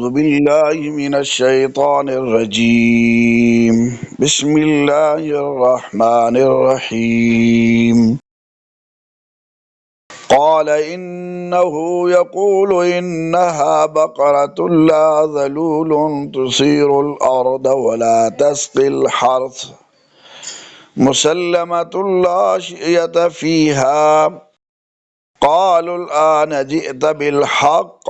بالله من الشيطان الرجيم. بسم الله الرحمن الرحيم. قال إنه يقول إنها بقرة لا ذلول تثير الأرض ولا تسقي الحرث مسلمة لا شية فيها. قالوا الآن جئت بالحق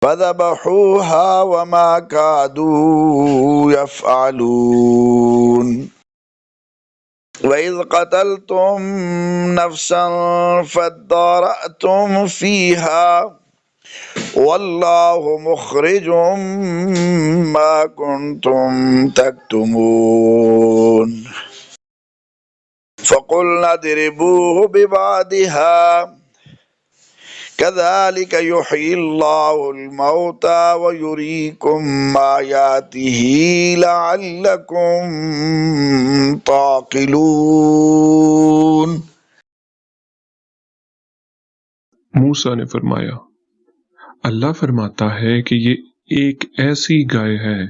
فذبحوها وما كادوا يفعلون. وإذ قتلتم نفسا فادارأتم فيها والله مخرج ما كنتم تكتمون. فقلنا اضربوه ببعضها كذلك يحيي الله الموتى ويريكم آياته لعلكم تعقلون. موسیٰ نے فرمایا، اللہ فرماتا ہے کہ یہ ایک ایسی گائے ہے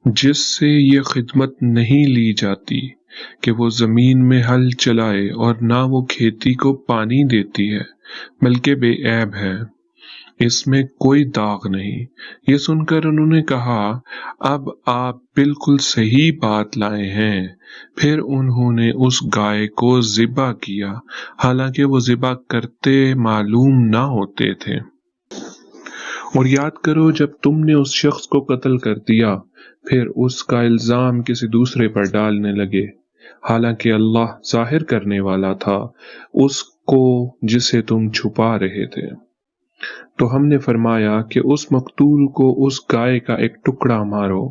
جس سے یہ خدمت نہیں لی جاتی کہ وہ زمین میں ہل چلائے اور نہ وہ کھیتی کو پانی دیتی ہے، بلکہ بے عیب ہے، اس میں کوئی داغ نہیں۔ یہ سن کر انہوں نے کہا، اب آپ بالکل صحیح بات لائے ہیں۔ پھر انہوں نے اس گائے کو ذبح کیا، حالانکہ وہ ذبح کرتے معلوم نہ ہوتے تھے۔ اور یاد کرو جب تم نے اس شخص کو قتل کر دیا، پھر اس کا الزام کسی دوسرے پر ڈالنے لگے، حالانکہ اللہ ظاہر کرنے والا تھا اس کو جسے تم چھپا رہے تھے۔ تو ہم نے فرمایا کہ اس مقتول کو اس گائے کا ایک ٹکڑا مارو۔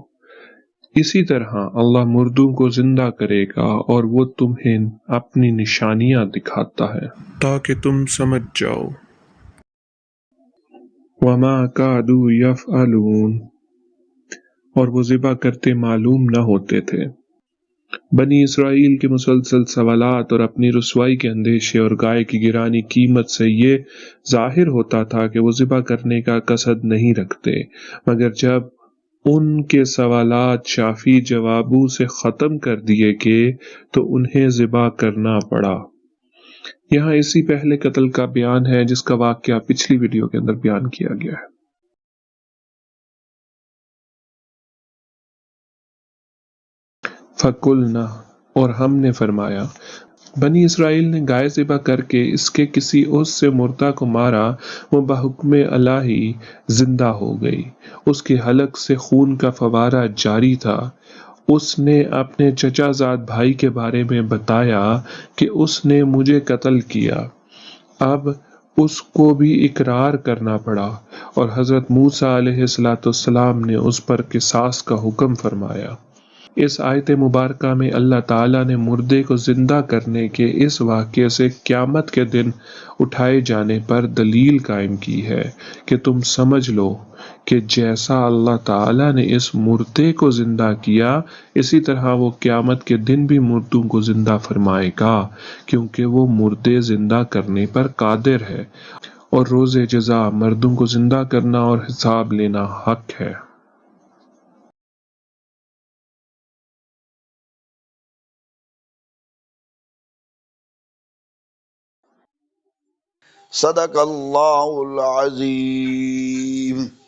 اسی طرح اللہ مردوں کو زندہ کرے گا اور وہ تمہیں اپنی نشانیاں دکھاتا ہے تاکہ تم سمجھ جاؤ۔ وَمَا كَادُوا يَفْعَلُونَ، اور وہ ذبح کرتے معلوم نہ ہوتے تھے۔ بنی اسرائیل کے مسلسل سوالات اور اپنی رسوائی کے اندیشے اور گائے کی گرانی قیمت سے یہ ظاہر ہوتا تھا کہ وہ ذبح کرنے کا قصد نہیں رکھتے، مگر جب ان کے سوالات شافی جوابوں سے ختم کر دیے گئے تو انہیں ذبح کرنا پڑا۔ یہاں اسی پہلے قتل کا بیان ہے جس کا واقعہ پچھلی ویڈیو کے اندر بیان کیا گیا ہے۔ فَقُلْنَا، اور ہم نے فرمایا، بنی اسرائیل نے گائے ذبح کر کے اس کے کسی عضو سے مردہ کو مارا، وہ بحکم الہی زندہ ہو گئی، اس کے حلق سے خون کا فوارہ جاری تھا۔ اس نے اپنے چچا زاد بھائی کے بارے میں بتایا کہ اس نے مجھے قتل کیا۔ اب اس کو بھی اقرار کرنا پڑا، اور حضرت موسیٰ علیہ السلام نے اس پر قصاص کا حکم فرمایا۔ اس آیت مبارکہ میں اللہ تعالیٰ نے مردے کو زندہ کرنے کے اس واقعے سے قیامت کے دن اٹھائے جانے پر دلیل قائم کی ہے کہ تم سمجھ لو کہ جیسا اللہ تعالیٰ نے اس مردے کو زندہ کیا، اسی طرح وہ قیامت کے دن بھی مردوں کو زندہ فرمائے گا، کیونکہ وہ مردے زندہ کرنے پر قادر ہے، اور روز جزا مردوں کو زندہ کرنا اور حساب لینا حق ہے۔ صدق اللہ العظیم۔